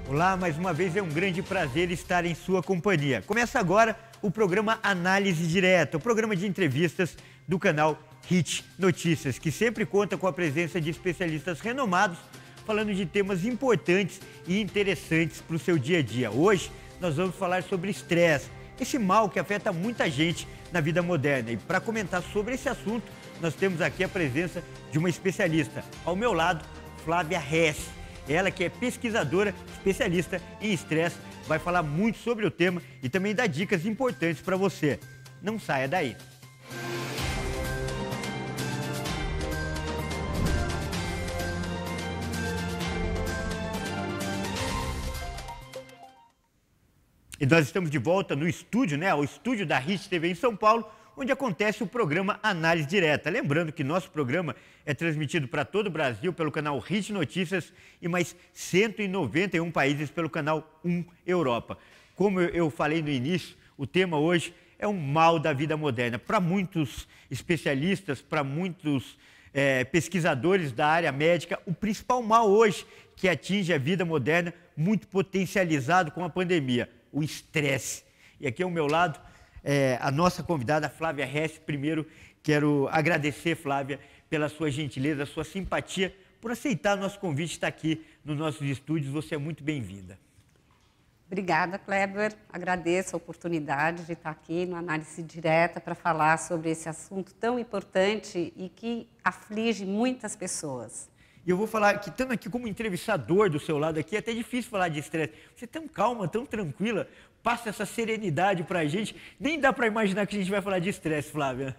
Olá, mais uma vez é um grande prazer estar em sua companhia. Começa agora o programa Análise Direta, o programa de entrevistas do canal Hit Notícias, que sempre conta com a presença de especialistas renomados, falando de temas importantes e interessantes para o seu dia a dia. Hoje nós vamos falar sobre estresse, esse mal que afeta muita gente na vida moderna. E para comentar sobre esse assunto, nós temos aqui a presença de uma especialista. Ao meu lado, Flávia Hess. Ela que é pesquisadora, especialista em estresse, vai falar muito sobre o tema e também dar dicas importantes para você. Não saia daí. E nós estamos de volta no estúdio, o estúdio da Hit TV em São Paulo, onde acontece o programa Análise Direta. Lembrando que nosso programa é transmitido para todo o Brasil pelo canal Hit Notícias e mais 191 países pelo canal 1 Europa. Como eu falei no início, o tema hoje é um mal da vida moderna. Para muitos especialistas, para muitos pesquisadores da área médica, o principal mal hoje que atinge a vida moderna, muito potencializado com a pandemia, o estresse. E aqui ao meu lado, a nossa convidada, Flávia Hess. Primeiro, quero agradecer, Flávia, pela sua gentileza, sua simpatia, por aceitar nosso convite de estar aqui nos nossos estúdios. Você é muito bem-vinda. Obrigada, Kleber. Agradeço a oportunidade de estar aqui no Análise Direta para falar sobre esse assunto tão importante e que aflige muitas pessoas. E eu vou falar que, estando aqui como entrevistador do seu lado aqui, é até difícil falar de estresse. Você é tão calma, tão tranquila, passa essa serenidade para a gente. Nem dá para imaginar que a gente vai falar de estresse, Flávia.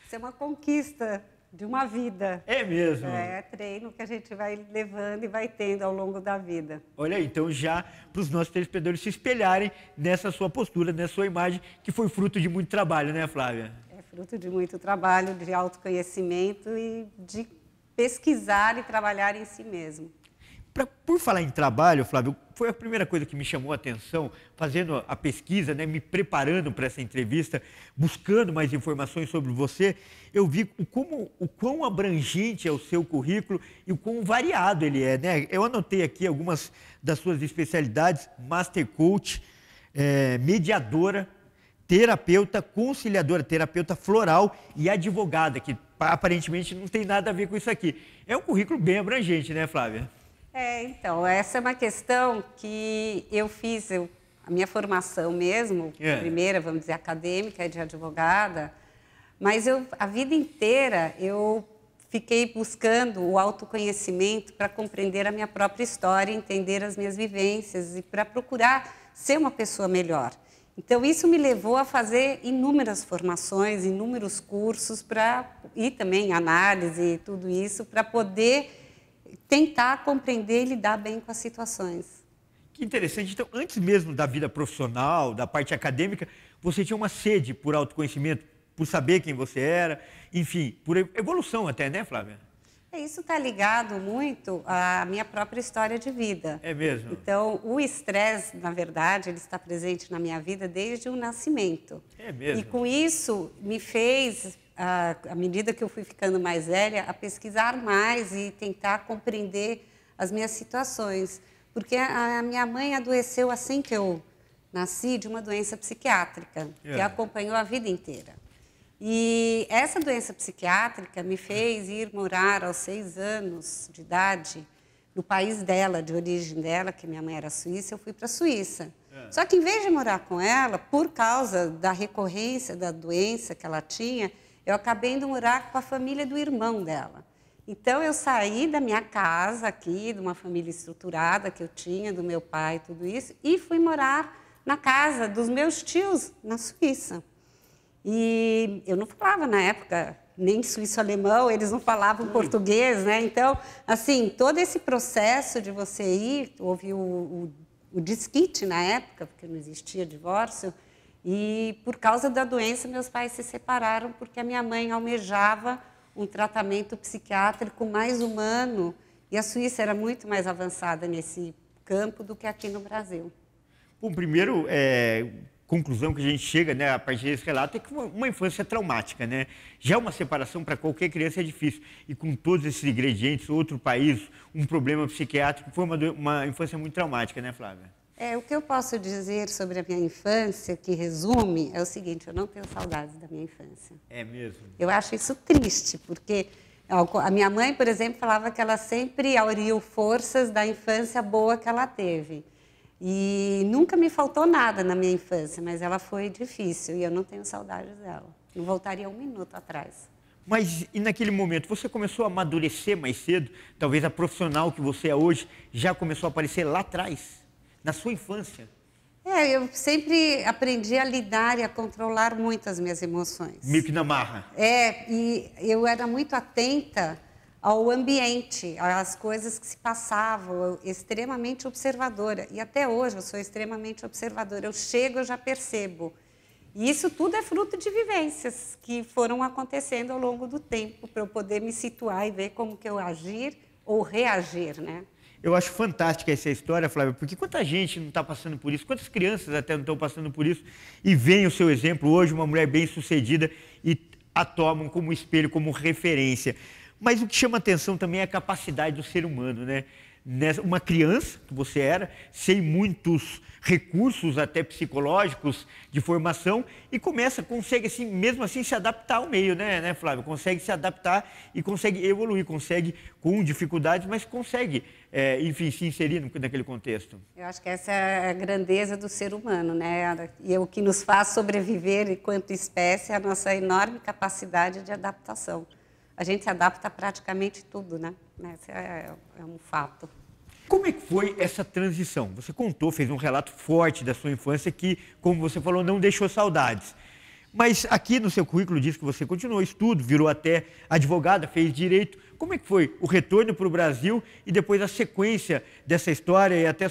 Isso é uma conquista de uma vida. É mesmo? É treino que a gente vai levando e vai tendo ao longo da vida. Olha aí, então já para os nossos telespectadores se espelharem nessa sua postura, nessa sua imagem, que foi fruto de muito trabalho, né, Flávia? É fruto de muito trabalho, de autoconhecimento e de pesquisar e trabalhar em si mesmo. Por falar em trabalho, Flávio, foi a primeira coisa que me chamou a atenção, fazendo a pesquisa, me preparando para essa entrevista, buscando mais informações sobre você, eu vi o quão abrangente é o seu currículo e o quão variado ele é, Eu anotei aqui algumas das suas especialidades: Master Coach, mediadora, terapeuta, conciliadora, terapeuta floral e advogada, que aparentemente não tem nada a ver com isso aqui. É um currículo bem abrangente, né, Flávia? Então, essa é uma questão que eu fiz, a minha formação mesmo, primeira, vamos dizer, acadêmica, de advogada, mas a vida inteira eu fiquei buscando o autoconhecimento para compreender a minha própria história, entender as minhas vivências e para procurar ser uma pessoa melhor. Então, isso me levou a fazer inúmeras formações, inúmeros cursos, e também análise e tudo isso, para poder tentar compreender e lidar bem com as situações. Que interessante. Então, antes mesmo da vida profissional, da parte acadêmica, você tinha uma sede por autoconhecimento, por saber quem você era, enfim, por evolução até, né, Flávia? Isso está ligado muito à minha própria história de vida. É mesmo? Então, o estresse, na verdade, ele está presente na minha vida desde o nascimento. É mesmo? E com isso, me fez, à medida que eu fui ficando mais velha, a pesquisar mais e tentar compreender as minhas situações. Porque a minha mãe adoeceu assim que eu nasci, de uma doença psiquiátrica, que acompanhou a vida inteira. E essa doença psiquiátrica me fez ir morar aos 6 anos de idade no país dela, de origem dela, que minha mãe era suíça, eu fui para a Suíça. Só que em vez de morar com ela, por causa da recorrência da doença que ela tinha, eu acabei indo morar com a família do irmão dela. Então, eu saí da minha casa aqui, de uma família estruturada que eu tinha, do meu pai, tudo isso, e fui morar na casa dos meus tios, na Suíça. E eu não falava, na época, nem suíço-alemão, eles não falavam português, Então, assim, todo esse processo de você ir, houve o desquite na época, porque não existia divórcio, e por causa da doença, meus pais se separaram, porque a minha mãe almejava um tratamento psiquiátrico mais humano, e a Suíça era muito mais avançada nesse campo do que aqui no Brasil. Bom, primeiro, conclusão que a gente chega, né, a partir desse relato, é que uma infância traumática, né? Já uma separação para qualquer criança é difícil. E com todos esses ingredientes, outro país, um problema psiquiátrico, foi uma infância muito traumática, né, Flávia? O que eu posso dizer sobre a minha infância, que resume, é o seguinte: eu não tenho saudades da minha infância. É mesmo? Eu acho isso triste, porque a minha mãe, por exemplo, falava que ela sempre auriu forças da infância boa que ela teve. E nunca me faltou nada na minha infância, mas ela foi difícil e eu não tenho saudades dela. Não voltaria um minuto atrás. Mas e naquele momento, você começou a amadurecer mais cedo? Talvez a profissional que você é hoje já começou a aparecer lá atrás, na sua infância? Eu sempre aprendi a lidar e a controlar muito as minhas emoções. Meio que na marra. E eu era muito atenta ao ambiente, às coisas que se passavam, extremamente observadora. E até hoje eu sou extremamente observadora. Eu chego, eu já percebo. E isso tudo é fruto de vivências que foram acontecendo ao longo do tempo, para eu poder me situar e ver como que eu agir ou reagir, né? Eu acho fantástica essa história, Flávia, porque quanta gente não está passando por isso, quantas crianças até não estão passando por isso, e veem o seu exemplo hoje, uma mulher bem-sucedida, e a tomam como espelho, como referência. Mas o que chama atenção também é a capacidade do ser humano, né? Uma criança, que você era, sem muitos recursos até psicológicos de formação, e consegue assim, mesmo assim se adaptar ao meio, né, Flávio? Consegue se adaptar e consegue evoluir, consegue com dificuldades, mas consegue, enfim, se inserir naquele contexto. Eu acho que essa é a grandeza do ser humano, né? E o que nos faz sobreviver enquanto espécie é a nossa enorme capacidade de adaptação. A gente se adapta a praticamente tudo, né? Esse é um fato. Como é que foi essa transição? Você contou, fez um relato forte da sua infância que, como você falou, não deixou saudades. Mas aqui no seu currículo diz que você continuou estudo, virou até advogada, fez direito. Como é que foi o retorno para o Brasil e depois a sequência dessa história e até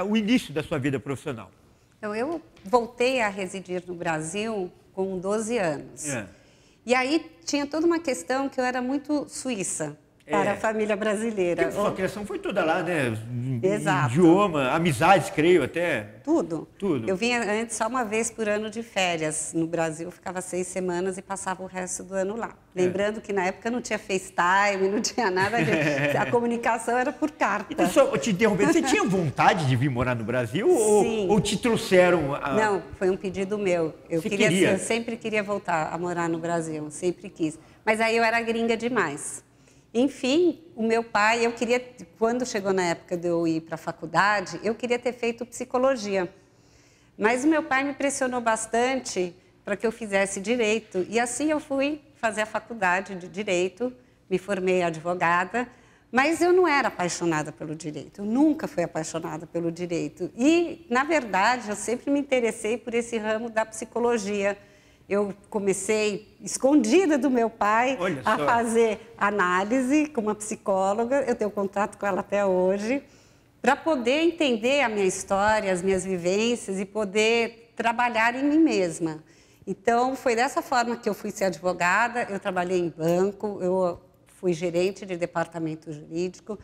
o início da sua vida profissional? Então, eu voltei a residir no Brasil com 12 anos. E aí tinha toda uma questão que eu era muito suíça para a família brasileira. Porque sua criação foi toda lá, né? Exato. Idioma, amizades, creio, até. Tudo. Tudo. Eu vinha antes só uma vez por ano de férias no Brasil, ficava 6 semanas e passava o resto do ano lá. Lembrando que na época não tinha FaceTime, não tinha nada, a comunicação era por carta. Então, só te interrompendo, você tinha vontade de vir morar no Brasil? Sim. Ou te trouxeram? Não, foi um pedido meu. Eu sempre queria voltar a morar no Brasil, sempre quis. Mas aí eu era gringa demais. Enfim, o meu pai, quando chegou na época de eu ir para a faculdade, eu queria ter feito psicologia. Mas o meu pai me pressionou bastante para que eu fizesse direito. E assim eu fui fazer a faculdade de direito, me formei advogada, mas eu não era apaixonada pelo direito, eu nunca fui apaixonada pelo direito. E, na verdade, eu sempre me interessei por esse ramo da psicologia. Eu comecei, escondida do meu pai, a fazer análise com uma psicóloga, eu tenho contato com ela até hoje, para poder entender a minha história, as minhas vivências e poder trabalhar em mim mesma. Então, foi dessa forma que eu fui ser advogada, eu trabalhei em banco, eu fui gerente de departamento jurídico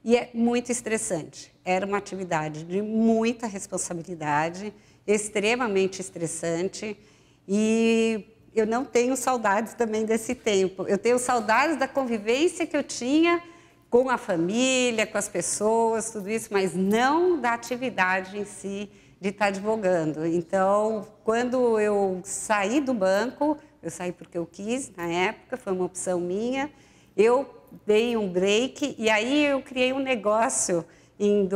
e é muito estressante. Era uma atividade de muita responsabilidade, extremamente estressante. E eu não tenho saudades também desse tempo. Eu tenho saudades da convivência que eu tinha com a família, com as pessoas, tudo isso, mas não da atividade em si de estar advogando. Então, quando eu saí do banco, eu saí porque eu quis, na época, foi uma opção minha, eu dei um break e aí eu criei um negócio em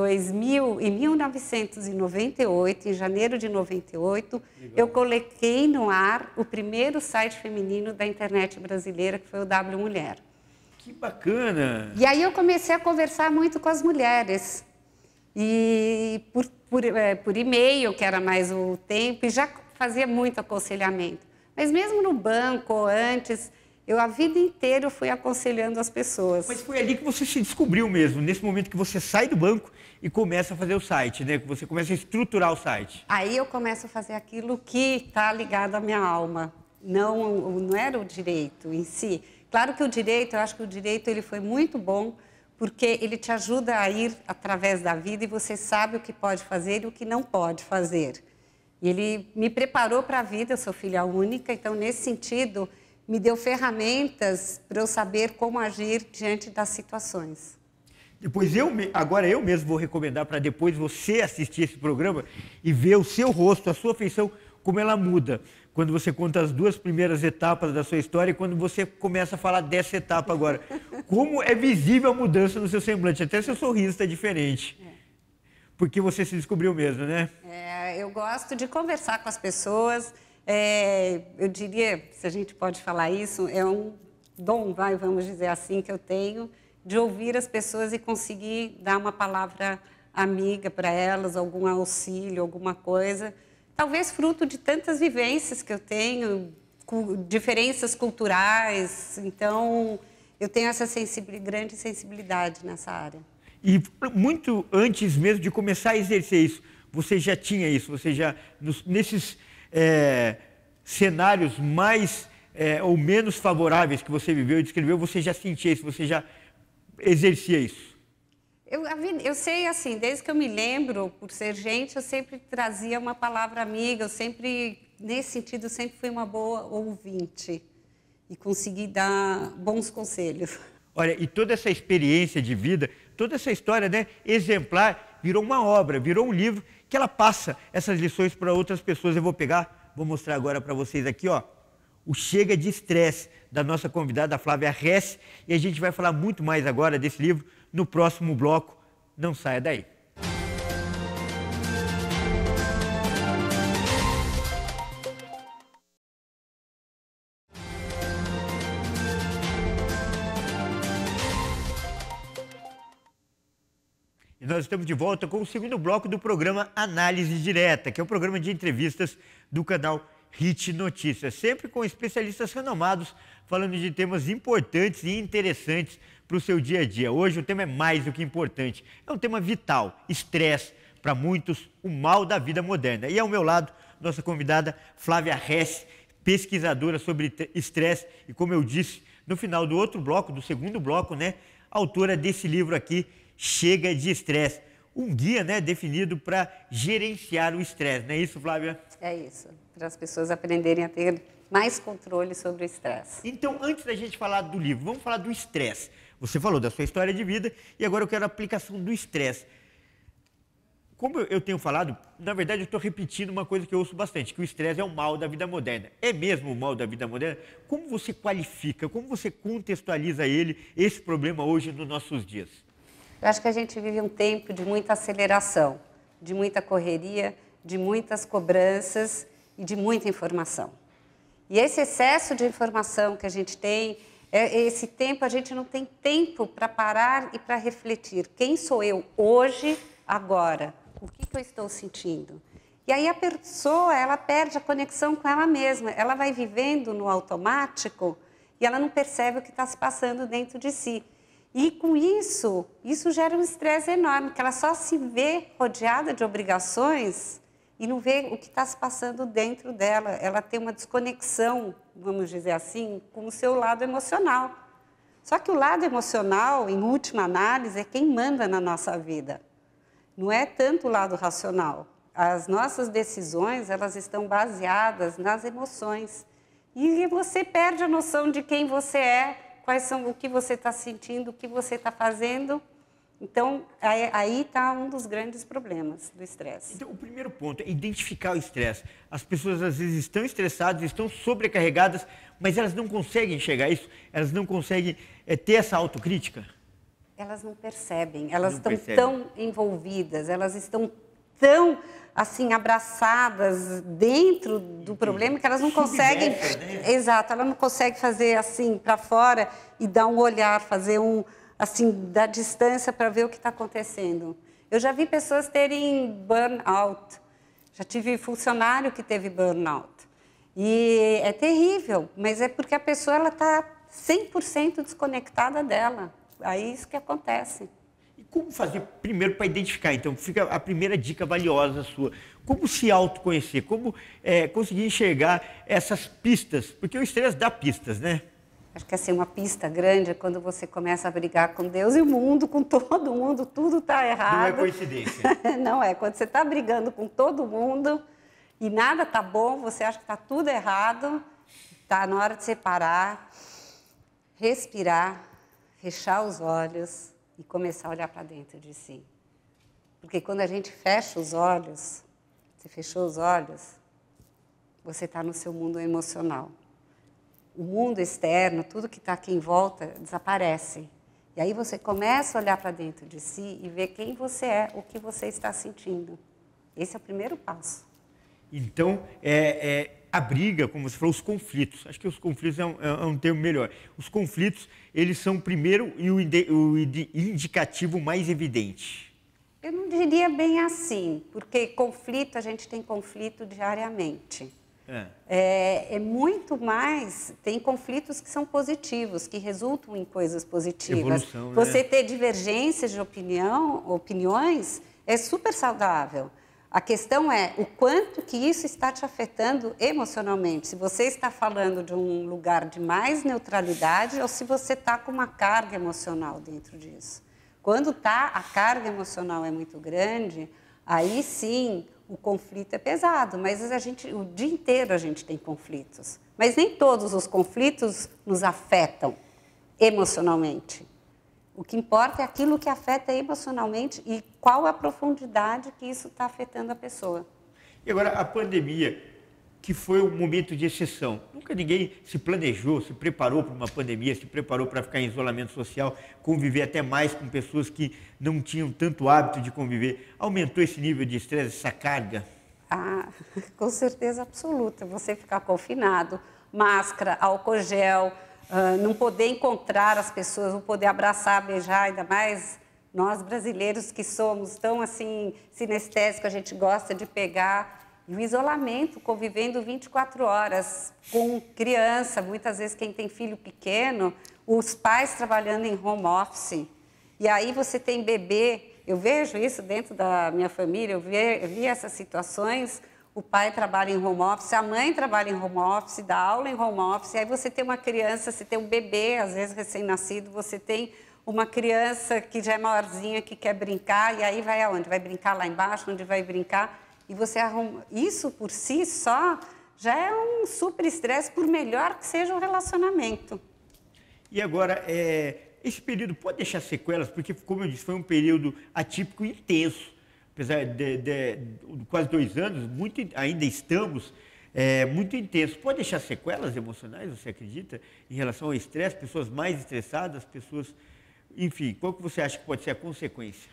1998, em janeiro de 98, eu coloquei no ar o primeiro site feminino da internet brasileira, que foi o W Mulher. Que bacana! E aí eu comecei a conversar muito com as mulheres. E por e-mail, que era mais o tempo, e já fazia muito aconselhamento. Mas mesmo no banco, ou antes, a vida inteira eu fui aconselhando as pessoas. Mas foi ali que você se descobriu mesmo, nesse momento que você sai do banco e começa a fazer o site, né? Que você começa a estruturar o site. Aí eu começo a fazer aquilo que está ligado à minha alma. Não era o direito em si. Claro que eu acho que o direito ele foi muito bom, porque ele te ajuda a ir através da vida e você sabe o que pode fazer e o que não pode fazer. E ele me preparou para a vida, eu sou filha única, então, nesse sentido, me deu ferramentas para eu saber como agir diante das situações. Depois agora eu mesmo vou recomendar para depois você assistir esse programa e ver o seu rosto, a sua feição, como ela muda. Quando você conta as 2 primeiras etapas da sua história e quando você começa a falar dessa etapa agora. Como é visível a mudança no seu semblante, até seu sorriso está diferente. Porque você se descobriu mesmo, né? Eu gosto de conversar com as pessoas. Eu diria, se a gente pode falar isso, é um dom, vamos dizer assim, que eu tenho, de ouvir as pessoas e conseguir dar uma palavra amiga para elas, algum auxílio, alguma coisa. Talvez fruto de tantas vivências que eu tenho, diferenças culturais. Então, eu tenho essa grande sensibilidade nessa área. E muito antes mesmo de começar a exercer isso, você já tinha isso? Você já, nesses cenários mais ou menos favoráveis que você viveu e descreveu, você já sentia isso? Você já exercia isso? Eu sei, assim, desde que eu me lembro, por ser gente, eu sempre trazia uma palavra amiga, eu sempre, nesse sentido, eu sempre fui uma boa ouvinte e consegui dar bons conselhos. Olha, e toda essa experiência de vida, toda essa história, né, exemplar, virou uma obra, virou um livro que ela passa essas lições para outras pessoas. Eu vou mostrar agora para vocês aqui, ó, o Chega de Estresse, da nossa convidada Flávia Hess, e a gente vai falar muito mais agora desse livro no próximo bloco. Não saia daí. E nós estamos de volta com o segundo bloco do programa Análise Direta, que é o programa de entrevistas do canal Hit Notícias, sempre com especialistas renomados, falando de temas importantes e interessantes para o seu dia a dia. Hoje o tema é mais do que importante, é um tema vital, estresse, para muitos, o mal da vida moderna. E ao meu lado, nossa convidada Flávia Hess, pesquisadora sobre estresse e, como eu disse, no final do outro bloco, do segundo bloco, né, autora desse livro aqui, Chega de Estresse. Um guia, né, definido para gerenciar o estresse, não é isso, Flávia? É isso, para as pessoas aprenderem a ter mais controle sobre o estresse. Então, antes da gente falar do livro, vamos falar do estresse. Você falou da sua história de vida e agora eu quero a aplicação do estresse. Como eu tenho falado, na verdade eu estou repetindo uma coisa que eu ouço bastante, que o estresse é o mal da vida moderna. É mesmo o mal da vida moderna? Como você qualifica, como você contextualiza esse problema hoje nos nossos dias? Eu acho que a gente vive um tempo de muita aceleração, de muita correria, de muitas cobranças e de muita informação. E esse excesso de informação que a gente tem, esse tempo, a gente não tem tempo para parar e para refletir. Quem sou eu hoje, agora? O que eu estou sentindo? E aí a pessoa, ela perde a conexão com ela mesma. Ela vai vivendo no automático e ela não percebe o que está se passando dentro de si. E com isso gera um estresse enorme, porque ela só se vê rodeada de obrigações e não vê o que está se passando dentro dela. Ela tem uma desconexão, vamos dizer assim, com o seu lado emocional. Só que o lado emocional, em última análise, é quem manda na nossa vida. Não é tanto o lado racional. As nossas decisões, elas estão baseadas nas emoções. E você perde a noção de quem você é, quais são o que você está sentindo, o que você está fazendo. Então, aí está um dos grandes problemas do estresse. Então, o primeiro ponto é identificar o estresse. As pessoas, às vezes, estão estressadas, estão sobrecarregadas, mas elas não conseguem enxergar isso, elas não conseguem ter essa autocrítica. Elas não percebem, elas estão tão envolvidas, elas estão tão, assim, abraçadas dentro do problema que elas não conseguem... Né? Exato, ela não consegue fazer assim para fora e dar um olhar, fazer assim, da distância para ver o que está acontecendo. Eu já vi pessoas terem burnout, já tive funcionário que teve burnout. E é terrível, mas é porque a pessoa está 100% desconectada dela. Aí isso que acontece. E como fazer primeiro para identificar? Então, fica a primeira dica valiosa sua. Como se autoconhecer? Como conseguir enxergar essas pistas? Porque o estresse dá pistas, né? Acho que assim, uma pista grande é quando você começa a brigar com Deus e o mundo, com todo mundo, tudo está errado. Não é coincidência. Não é. Quando você está brigando com todo mundo, e nada está bom, você acha que está tudo errado, está na hora de separar, respirar, fechar os olhos e começar a olhar para dentro de si. Porque quando a gente fecha os olhos, você fechou os olhos, você está no seu mundo emocional. O mundo externo, tudo que está aqui em volta, desaparece. E aí você começa a olhar para dentro de si e ver quem você é, o que você está sentindo. Esse é o primeiro passo. Então, a briga, como você falou, os conflitos. Acho que os conflitos é um termo melhor. Os conflitos, eles são o primeiro e o indicativo mais evidente. Eu não diria bem assim, porque conflito, a gente tem conflito diariamente. É muito mais, tem conflitos que são positivos, que resultam em coisas positivas. Evolução, né? Você ter divergências de opiniões é super saudável. A questão é o quanto que isso está te afetando emocionalmente. Se você está falando de um lugar de mais neutralidade ou se você está com uma carga emocional dentro disso. Quando a carga emocional é muito grande, aí sim o conflito é pesado, mas o dia inteiro a gente tem conflitos. Mas nem todos os conflitos nos afetam emocionalmente. O que importa é aquilo que afeta emocionalmente e qual a profundidade que isso está afetando a pessoa. E agora, a pandemia, que foi um momento de exceção. Nunca ninguém se planejou, se preparou para uma pandemia, se preparou para ficar em isolamento social, conviver até mais com pessoas que não tinham tanto hábito de conviver. Aumentou esse nível de estresse, essa carga? Ah, com certeza absoluta. Você ficar confinado, máscara, álcool gel, não poder encontrar as pessoas, não poder abraçar, beijar, ainda mais nós brasileiros que somos tão assim sinestésicos, a gente gosta de pegar. E o isolamento, convivendo 24 horas com criança, muitas vezes quem tem filho pequeno, os pais trabalhando em home office. E aí você tem bebê, eu vejo isso dentro da minha família, eu vi essas situações, o pai trabalha em home office, a mãe trabalha em home office, dá aula em home office, aí você tem uma criança, você tem um bebê, às vezes recém-nascido, você tem uma criança que já é maiorzinha, que quer brincar, e aí vai aonde? Vai brincar lá embaixo, onde vai brincar? E você arruma... Isso por si só já é um super estresse, por melhor que seja o relacionamento. E agora, esse período pode deixar sequelas, porque, como eu disse, foi um período atípico e intenso. Apesar de quase 2 anos, ainda estamos muito intenso. Pode deixar sequelas emocionais, você acredita, em relação ao estresse? Pessoas mais estressadas, pessoas... Enfim, qual que você acha que pode ser a consequência?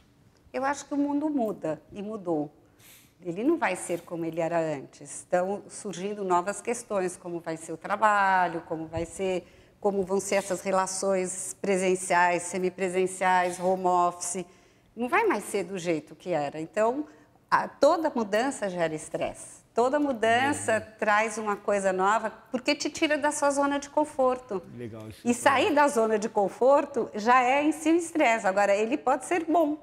Eu acho que o mundo muda, e mudou. Ele não vai ser como ele era antes. Estão surgindo novas questões, como vai ser o trabalho, como vão ser essas relações presenciais, semipresenciais, home office. Não vai mais ser do jeito que era. Então, toda mudança gera estresse. Toda mudança traz uma coisa nova, porque te tira da sua zona de conforto. Legal, isso. E sair da zona de conforto já é em si um estresse. Agora, ele pode ser bom.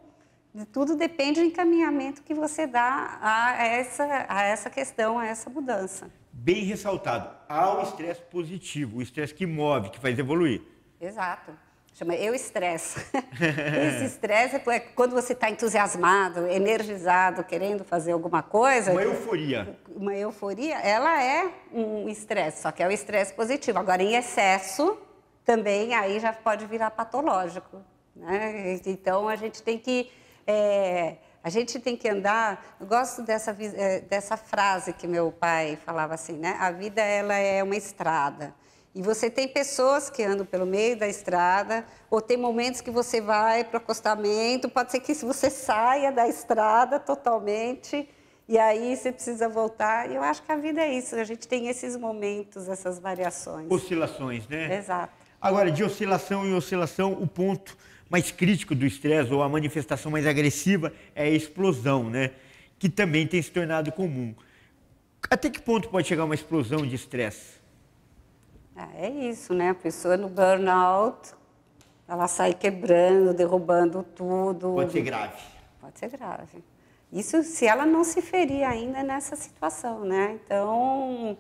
Tudo depende do encaminhamento que você dá a essa questão, a essa mudança. Bem ressaltado, há o estresse positivo, o estresse que move, que faz evoluir. Exato. Chama estresse. Esse estresse é quando você está entusiasmado, energizado, querendo fazer alguma coisa. Uma euforia. Uma euforia, ela é um estresse, só que é o estresse positivo. Agora, em excesso, também aí já pode virar patológico, né? Então, a gente tem que andar... Eu gosto dessa frase que meu pai falava assim, né? A vida, ela é uma estrada. E você tem pessoas que andam pelo meio da estrada, ou tem momentos que você vai para o acostamento, pode ser que você saia da estrada totalmente, e aí você precisa voltar. E eu acho que a vida é isso, a gente tem esses momentos, essas variações. Oscilações, né? Exato. Agora, de oscilação em oscilação, o ponto mais crítico do estresse, ou a manifestação mais agressiva, é a explosão, né? Que também tem se tornado comum. Até que ponto pode chegar uma explosão de estresse? É isso, né? A pessoa no burnout, ela sai quebrando, derrubando tudo. Pode ser grave. Pode ser grave. Isso se ela não se ferir ainda nessa situação, né? Então,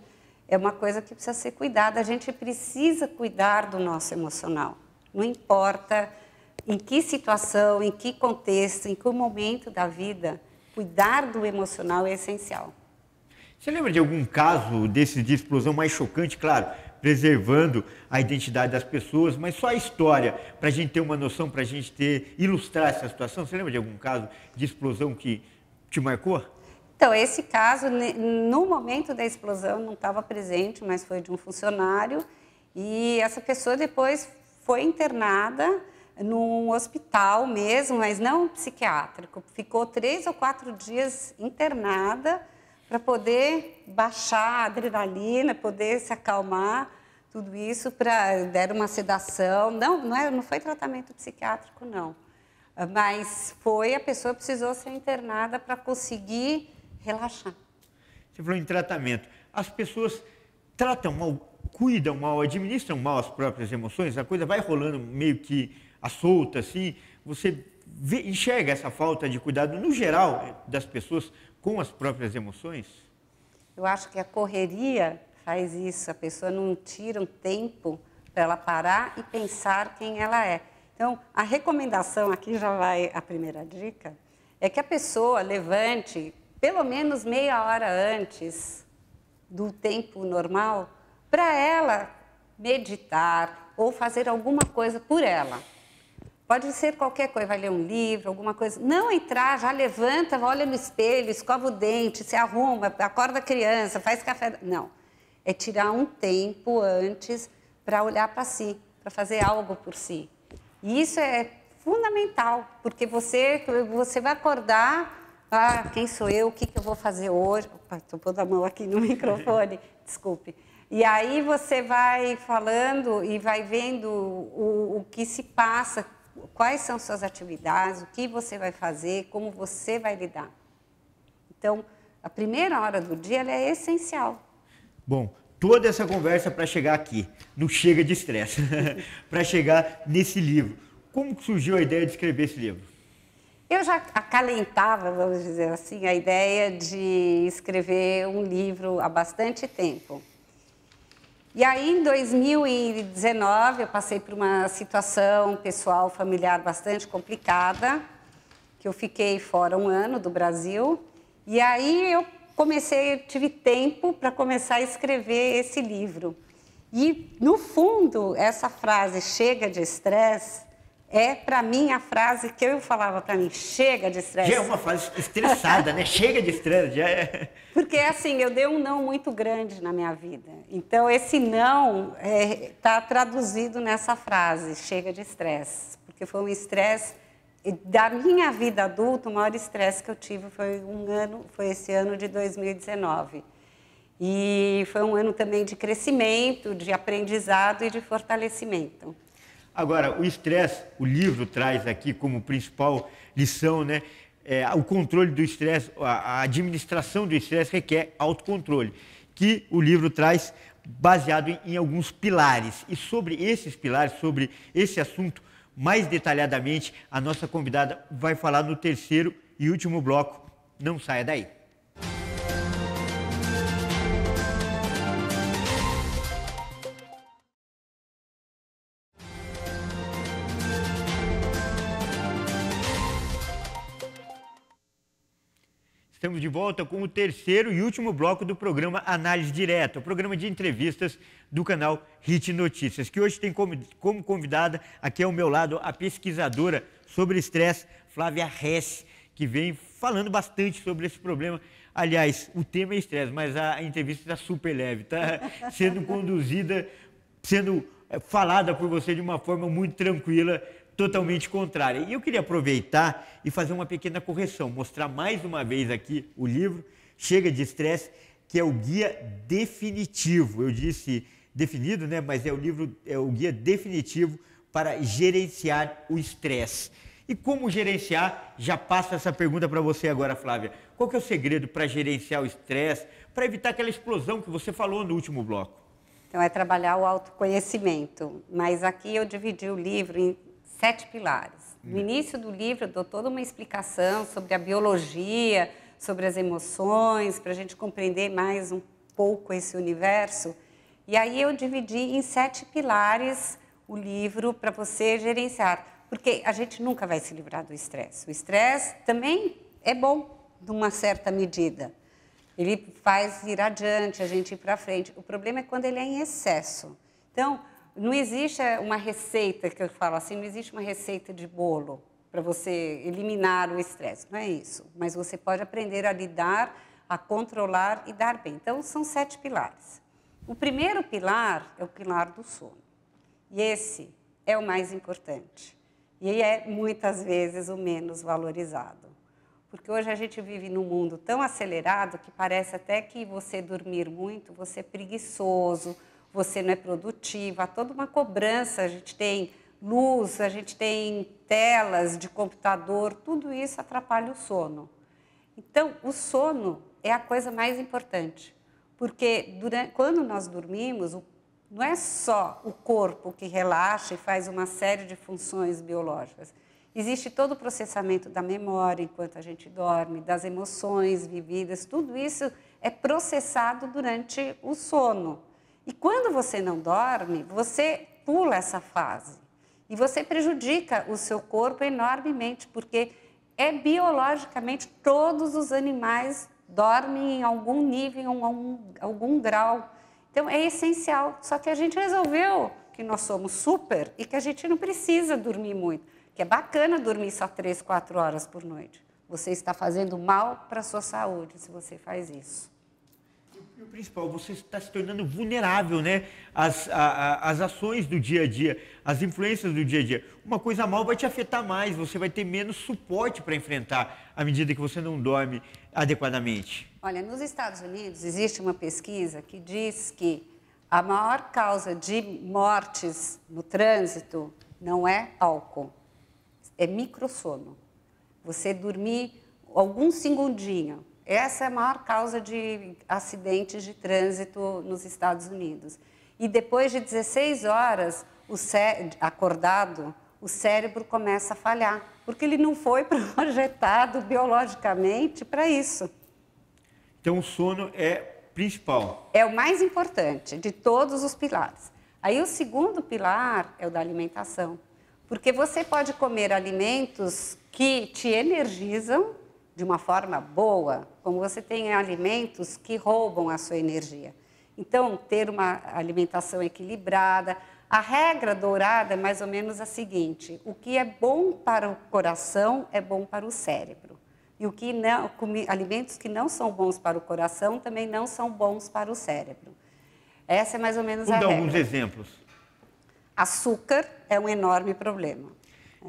é uma coisa que precisa ser cuidada. A gente precisa cuidar do nosso emocional. Não importa em que situação, em que contexto, em que momento da vida, cuidar do emocional é essencial. Você lembra de algum caso desse de explosão mais chocante, claro, preservando a identidade das pessoas, mas só a história, para a gente ter uma noção, para a gente ilustrar essa situação? Você lembra de algum caso de explosão que te marcou? Então, esse caso, no momento da explosão, não estava presente, mas foi de um funcionário, e essa pessoa depois foi internada num hospital mesmo, mas não psiquiátrico. Ficou 3 ou 4 dias internada para poder baixar a adrenalina, poder se acalmar, tudo isso, deram uma sedação. Não foi tratamento psiquiátrico, não. Mas a pessoa precisou ser internada para conseguir relaxar. Você falou em tratamento. As pessoas tratam mal, cuidam mal, administram mal as próprias emoções, a coisa vai rolando meio que à solta, assim. Você enxerga essa falta de cuidado, no geral, das pessoas com as próprias emoções? Eu acho que a correria faz isso. A pessoa não tira um tempo para ela parar e pensar quem ela é. Então, a recomendação, aqui já vai a primeira dica, é que a pessoa levante pelo menos meia hora antes do tempo normal para ela meditar ou fazer alguma coisa por ela. Pode ser qualquer coisa, vai ler um livro, alguma coisa. Não entrar, já levanta, olha no espelho, escova o dente, se arruma, acorda a criança, faz café. Não. É tirar um tempo antes para olhar para si, para fazer algo por si. E isso é fundamental, porque você vai acordar, quem sou eu, o que eu vou fazer hoje? Estou pondo a mão aqui no microfone, desculpe. E aí você vai falando e vai vendo o que se passa, quais são suas atividades, o que você vai fazer, como você vai lidar. Então, a primeira hora do dia ela é essencial. Bom, toda essa conversa para chegar aqui, no Chega de Estresse, para chegar nesse livro. Como que surgiu a ideia de escrever esse livro? Eu já acalentava, vamos dizer assim, a ideia de escrever um livro há bastante tempo. E aí, em 2019, eu passei por uma situação pessoal, familiar bastante complicada, que eu fiquei fora um ano do Brasil. E aí eu tive tempo para começar a escrever esse livro. E, no fundo, essa frase, chega de estresse, é, para mim, a frase que eu falava para mim, chega de estresse. Já é uma frase estressada, né? Chega de estresse, já é... Porque, assim, eu dei um não muito grande na minha vida. Então, esse não está traduzido nessa frase, chega de estresse. Porque foi um estresse da minha vida adulta, o maior estresse que eu tive foi esse ano de 2019. E foi um ano também de crescimento, de aprendizado e de fortalecimento. Agora, o estresse, o livro traz aqui como principal lição, né? O controle do estresse, a administração do estresse requer autocontrole, que o livro traz baseado em alguns pilares. E sobre esses pilares, sobre esse assunto, mais detalhadamente, a nossa convidada vai falar no terceiro e último bloco. Não saia daí. Estamos de volta com o terceiro e último bloco do programa Análise Direta, o programa de entrevistas do canal Hit Notícias, que hoje tem como convidada aqui ao meu lado a pesquisadora sobre estresse, Flávia Hess, que vem falando bastante sobre esse problema. Aliás, o tema é estresse, mas a entrevista está super leve, está sendo conduzida, sendo falada por você de uma forma muito tranquila, totalmente contrária. E eu queria aproveitar e fazer uma pequena correção, mostrar mais uma vez aqui o livro Chega de Estresse, que é o guia definitivo. Eu disse definido, né? Mas é o guia definitivo para gerenciar o estresse. E como gerenciar? Já passo essa pergunta para você agora, Flávia. Qual que é o segredo para gerenciar o estresse, para evitar aquela explosão que você falou no último bloco? Então, é trabalhar o autoconhecimento. Mas aqui eu dividi o livro em 7 pilares. No início do livro, eu dou toda uma explicação sobre a biologia, sobre as emoções, para a gente compreender mais um pouco esse universo. E aí eu dividi em 7 pilares o livro para você gerenciar. Porque a gente nunca vai se livrar do estresse. O estresse também é bom, de uma certa medida. Ele faz ir adiante, a gente ir para frente. O problema é quando ele é em excesso. Então, não existe uma receita, que eu falo assim, não existe uma receita de bolo para você eliminar o estresse. Não é isso. Mas você pode aprender a lidar, a controlar e dar bem. Então, são 7 pilares. O primeiro pilar é o pilar do sono. E esse é o mais importante. E é, muitas vezes, o menos valorizado. Porque hoje a gente vive num mundo tão acelerado que parece até que você dormir muito, você é preguiçoso, você não é produtivo, há toda uma cobrança, a gente tem luz, a gente tem telas de computador, tudo isso atrapalha o sono. Então, o sono é a coisa mais importante, porque quando nós dormimos, não é só o corpo que relaxa e faz uma série de funções biológicas. Existe todo o processamento da memória enquanto a gente dorme, das emoções vividas, tudo isso é processado durante o sono. E quando você não dorme, você pula essa fase. E você prejudica o seu corpo enormemente, porque biologicamente todos os animais dormem em algum nível, em algum grau. Então é essencial. Só que a gente resolveu que nós somos super e que a gente não precisa dormir muito. Que é bacana dormir só 3, 4 horas por noite. Você está fazendo mal para a sua saúde se você faz isso. E o principal, você está se tornando vulnerável, né? As ações do dia a dia, as influências do dia a dia. Uma coisa mal vai te afetar mais, você vai ter menos suporte para enfrentar à medida que você não dorme adequadamente. Olha, nos Estados Unidos existe uma pesquisa que diz que a maior causa de mortes no trânsito não é álcool. É microsono. Você dormir algum segundinho. Essa é a maior causa de acidentes de trânsito nos Estados Unidos. E depois de 16 horas acordado, o cérebro começa a falhar, porque ele não foi projetado biologicamente para isso. Então o sono é principal. É o mais importante de todos os pilares. Aí o segundo pilar é o da alimentação. Porque você pode comer alimentos que te energizam de uma forma boa, como você tem alimentos que roubam a sua energia. Então, ter uma alimentação equilibrada. A regra dourada é mais ou menos a seguinte: o que é bom para o coração é bom para o cérebro. E o que não, alimentos que não são bons para o coração também não são bons para o cérebro. Essa é mais ou menos a regra. Vou dar alguns exemplos. Açúcar é um enorme problema.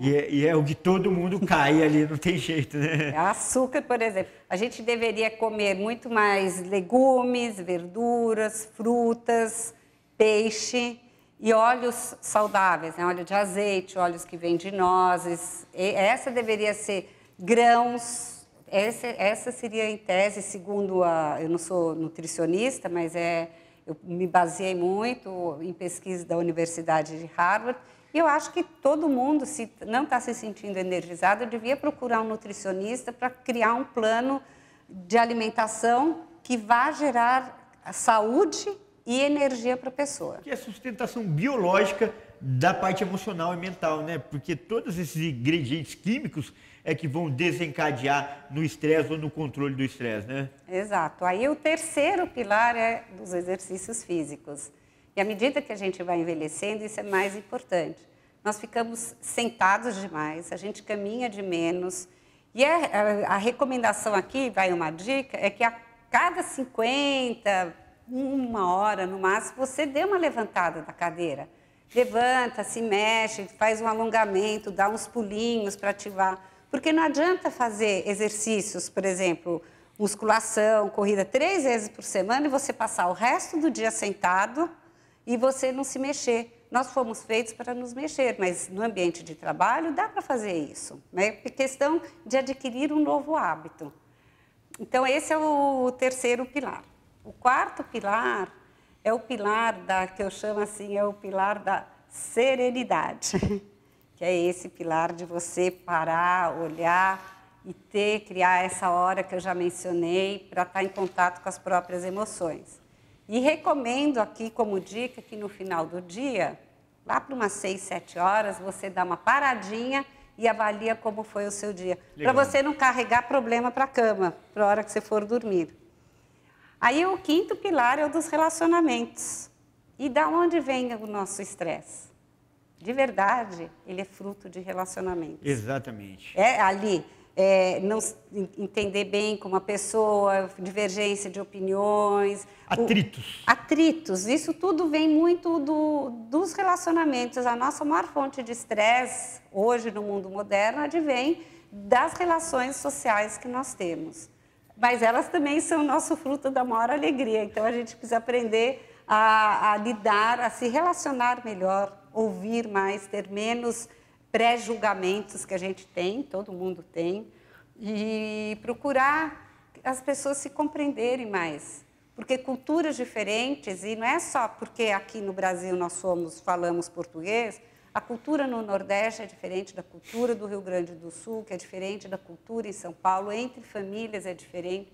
E é o que todo mundo cai ali, não tem jeito, né? Açúcar, por exemplo. A gente deveria comer muito mais legumes, verduras, frutas, peixe e óleos saudáveis, né? Óleo de azeite, óleos que vêm de nozes. Essa deveria ser grãos. Essa seria, em tese, segundo eu não sou nutricionista, mas eu me baseei muito em pesquisa da Universidade de Harvard, e eu acho que todo mundo, se não está se sentindo energizado, devia procurar um nutricionista para criar um plano de alimentação que vá gerar saúde e energia para a pessoa. Que é a sustentação biológica da parte emocional e mental, né? Porque todos esses ingredientes químicos é que vão desencadear no estresse ou no controle do estresse, né? Exato. Aí o terceiro pilar é dos exercícios físicos. E à medida que a gente vai envelhecendo, isso é mais importante. Nós ficamos sentados demais, a gente caminha de menos. E a recomendação aqui, vai uma dica, é que a cada 50, uma hora no máximo, você dê uma levantada da cadeira. Levanta, se mexe, faz um alongamento, dá uns pulinhos para ativar. Porque não adianta fazer exercícios, por exemplo, musculação, corrida 3 vezes por semana e você passar o resto do dia sentado e você não se mexer. Nós fomos feitos para nos mexer, mas no ambiente de trabalho dá para fazer isso. É questão de adquirir um novo hábito. Então, esse é o terceiro pilar. O quarto pilar é o pilar que eu chamo assim, é o pilar da serenidade. Que é esse pilar de você parar, olhar e criar essa hora que eu já mencionei para estar em contato com as próprias emoções. E recomendo aqui como dica que no final do dia, lá para umas 6, 7 horas, você dá uma paradinha e avalia como foi o seu dia. Para você não carregar problema para a cama, para a hora que você for dormir. Aí o quinto pilar é o dos relacionamentos. E da onde vem o nosso estresse? De verdade, ele é fruto de relacionamentos. Exatamente. Não entender bem com uma pessoa, divergência de opiniões. Atritos. Atritos. Isso tudo vem muito dos relacionamentos. A nossa maior fonte de estresse, hoje no mundo moderno, advém das relações sociais que nós temos. Mas elas também são o nosso fruto da maior alegria. Então, a gente precisa aprender a lidar, a se relacionar melhor, ouvir mais, ter menos pré-julgamentos que a gente tem, todo mundo tem, e procurar as pessoas se compreenderem mais. Porque culturas diferentes, e não é só porque aqui no Brasil nós falamos português, a cultura no Nordeste é diferente da cultura do Rio Grande do Sul, que é diferente da cultura em São Paulo, entre famílias é diferente.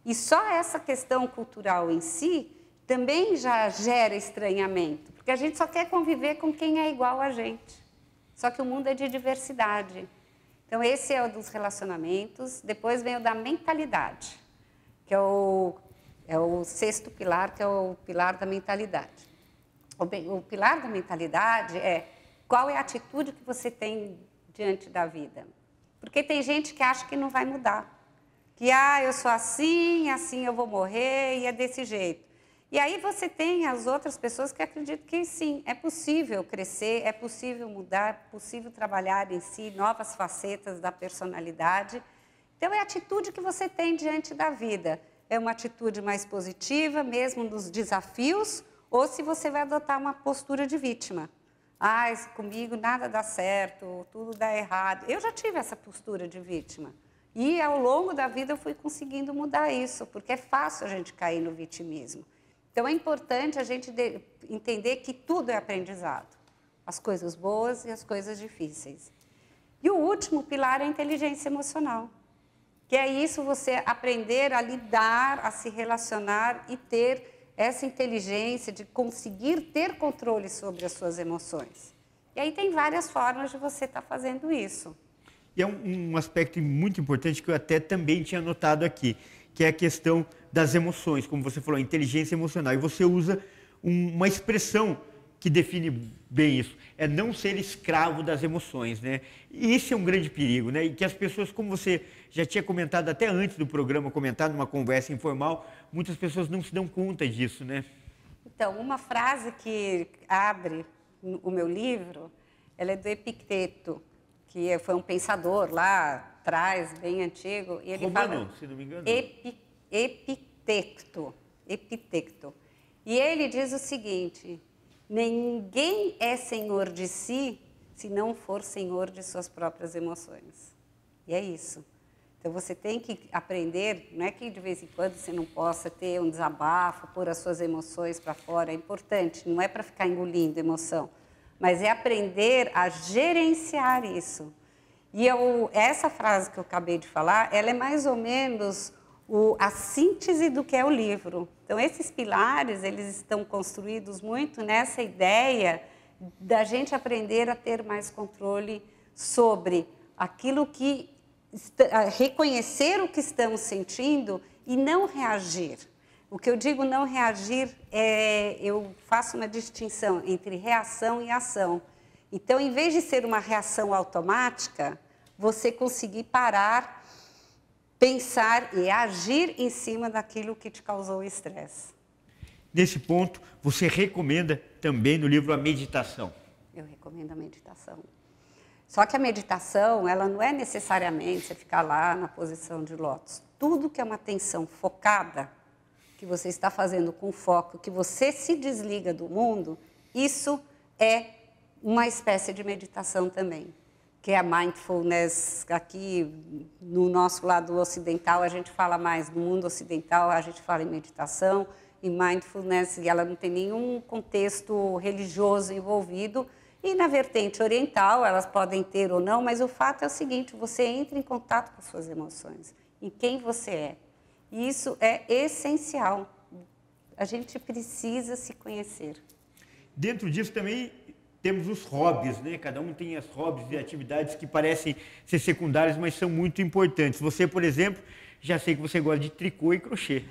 E só essa questão cultural em si também já gera estranhamento, porque a gente só quer conviver com quem é igual a gente. Só que o mundo é de diversidade. Então, esse é o dos relacionamentos. Depois vem o da mentalidade, que é o sexto pilar, que é o pilar da mentalidade. O pilar da mentalidade é qual é a atitude que você tem diante da vida. Porque tem gente que acha que não vai mudar. Que, eu sou assim, assim eu vou morrer, e é desse jeito. E aí você tem as outras pessoas que acreditam que sim, é possível crescer, é possível mudar, é possível trabalhar em si, novas facetas da personalidade. Então, é a atitude que você tem diante da vida. É uma atitude mais positiva, mesmo nos desafios, ou se você vai adotar uma postura de vítima. Comigo nada dá certo, tudo dá errado. Eu já tive essa postura de vítima. E, ao longo da vida, eu fui conseguindo mudar isso, porque é fácil a gente cair no vitimismo. Então, é importante a gente entender que tudo é aprendizado. As coisas boas e as coisas difíceis. E o último pilar é a inteligência emocional. Que é isso, você aprender a lidar, a se relacionar e ter essa inteligência de conseguir ter controle sobre as suas emoções. E aí tem várias formas de você estar fazendo isso. E é um aspecto muito importante que eu até também tinha notado aqui, que é a questão das emoções, como você falou, inteligência emocional. E você usa uma expressão que define bem isso, é não ser escravo das emoções, né? E esse é um grande perigo, né? E que as pessoas, como você já tinha comentado até antes do programa, comentado numa conversa informal, muitas pessoas não se dão conta disso, né? Então, uma frase que abre o meu livro, ela é do Epicteto, que foi um pensador lá atrás, bem antigo. E ele Romano, se não me engano. Epicteto. E ele diz o seguinte: ninguém é senhor de si se não for senhor de suas próprias emoções. E é isso. Então, você tem que aprender, não é que de vez em quando você não possa ter um desabafo, pôr as suas emoções para fora, é importante, não é para ficar engolindo emoção, mas é aprender a gerenciar isso. E essa frase que eu acabei de falar, ela é mais ou menos a síntese do que é o livro. Então, esses pilares, eles estão construídos muito nessa ideia da gente aprender a ter mais controle sobre aquilo que... reconhecer o que estamos sentindo e não reagir. O que eu digo não reagir, eu faço uma distinção entre reação e ação. Então, em vez de ser uma reação automática, você conseguir parar, pensar e agir em cima daquilo que te causou estresse. Nesse ponto, você recomenda também no livro a meditação? Eu recomendo a meditação. Só que a meditação, ela não é necessariamente você ficar lá na posição de lótus. Tudo que é uma atenção focada, que você está fazendo com foco, que você se desliga do mundo, isso é uma espécie de meditação também, que é a mindfulness. Aqui no nosso lado ocidental, a gente fala mais, no mundo ocidental a gente fala em meditação e mindfulness, e ela não tem nenhum contexto religioso envolvido. E na vertente oriental, elas podem ter ou não, mas o fato é o seguinte: você entra em contato com as suas emoções, em quem você é. E isso é essencial. A gente precisa se conhecer. Dentro disso também temos os hobbies, né? Cada um tem as hobbies e atividades que parecem ser secundárias, mas são muito importantes. Você, por exemplo, já sei que você gosta de tricô e crochê.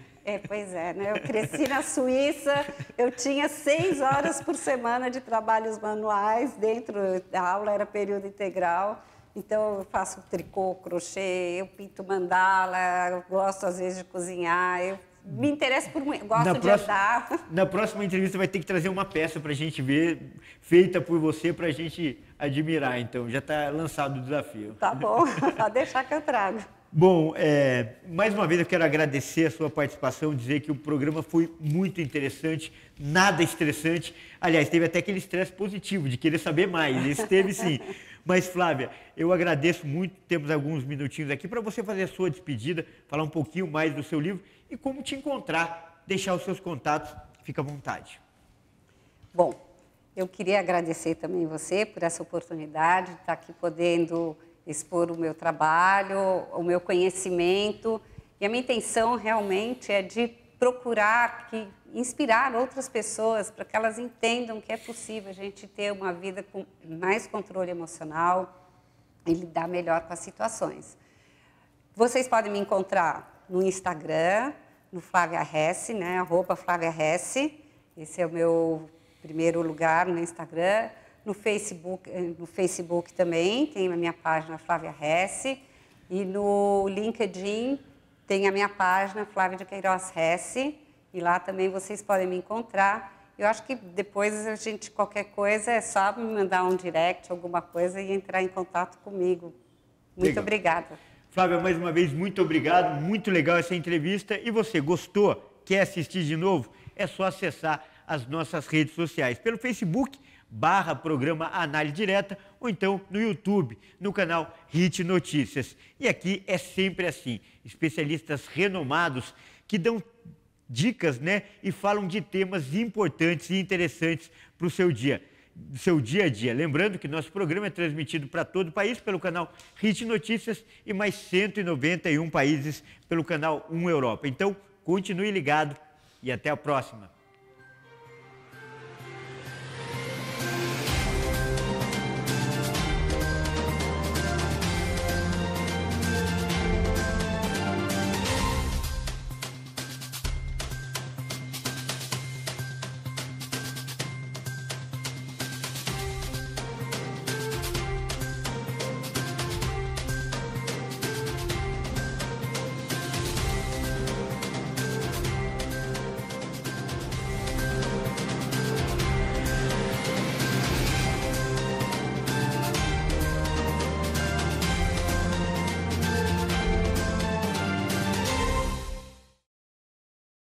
Pois é, né? Eu cresci na Suíça, eu tinha 6 horas por semana de trabalhos manuais, dentro da aula era período integral, então eu faço tricô, crochê, eu pinto mandala, eu gosto às vezes de cozinhar, eu me interesso por muito, gosto de andar. Na próxima entrevista vai ter que trazer uma peça para a gente ver, feita por você, para a gente admirar, então já está lançado o desafio. Tá bom, pode deixar que eu trago. Bom, mais uma vez eu quero agradecer a sua participação, dizer que o programa foi muito interessante, nada estressante. Aliás, teve até aquele estresse positivo de querer saber mais, esse teve sim. Mas, Flávia, eu agradeço muito, temos alguns minutinhos aqui para você fazer a sua despedida, falar um pouquinho mais do seu livro e como te encontrar, deixar os seus contatos, fica à vontade. Bom, eu queria agradecer também você por essa oportunidade de estar aqui podendo expor o meu trabalho, o meu conhecimento. E a minha intenção realmente é de procurar inspirar outras pessoas para que elas entendam que é possível a gente ter uma vida com mais controle emocional e lidar melhor com as situações. Vocês podem me encontrar no Instagram, no Flávia Hesse, né? @Flávia Hesse. Esse é o meu primeiro lugar no Instagram. No Facebook também tem a minha página Flávia Hesse. E no LinkedIn tem a minha página Flávia de Queiroz Hesse. E lá também vocês podem me encontrar. Eu acho que depois a gente, qualquer coisa, é só me mandar um direct, alguma coisa e entrar em contato comigo. Muito Legal. obrigada. Flávia, mais uma vez, muito obrigado. Muito legal essa entrevista. E você, gostou? Quer assistir de novo? É só acessar as nossas redes sociais. Pelo Facebook, /programa Análise Direta, ou então no YouTube, no canal HIT Notícias. E aqui é sempre assim, especialistas renomados que dão dicas, né, e falam de temas importantes e interessantes para o seu dia a dia. Lembrando que nosso programa é transmitido para todo o país pelo canal HIT Notícias e mais 191 países pelo canal 1 Europa. Então, continue ligado e até a próxima.